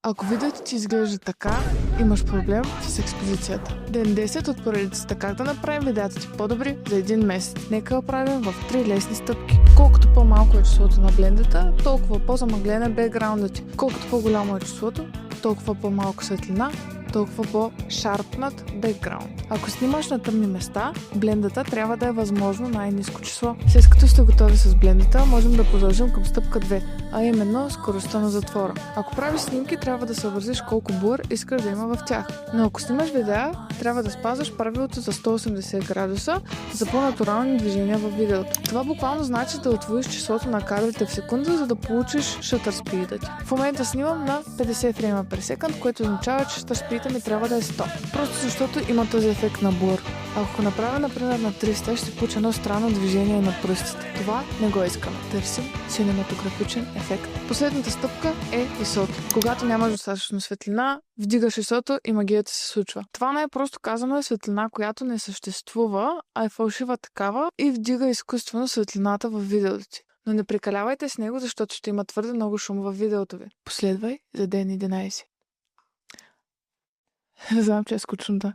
Ако видеото ти изглежда така, имаш проблем с експозицията. Ден 10 от поредицата как да направим видеята ти по-добри за един месец. Нека го правим в 3 лесни стъпки. Колкото по-малко е числото на блендата, толкова по-замъглен е бекграунда ти. Колкото по-голямо е числото, толкова по-малко светлина, толкова по-шарпнат бекграунд. Ако снимаш на тъмни места, блендата трябва да е възможно най-ниско число. След като сте готови с блендата, можем да продължим към стъпка 2, а именно скоростта на затвора. Ако правиш снимки, трябва да съобразиш колко блър искаш да има в тях. Но ако снимаш видеа, трябва да спазваш правилото за 180 градуса за по-натурални движения в видеото. Това буквално значи да отвоиш числото на кадрите в секунда, за да получиш shutter speed-а ти. В момента снимам на 50 фрейма per секунд, което означава, че shutter speed-а ми трябва да е 100. Просто защото има този ефект на блър. Ако направя, например, на 300, ще получа едно странно движение на пръстите. Това не го искаме. Търсим синематографичен ефект. Последната стъпка е ISO. Когато нямаш достатъчно светлина, вдигаш ISO и магията се случва. Това не е просто казано е светлина, която не съществува, а е фалшива такава и вдига изкуствено светлината в видеото ти. Но не прекалявайте с него, защото ще има твърде много шум във видеото ви. Последвай за ден 11. Знам, че е скучно, да.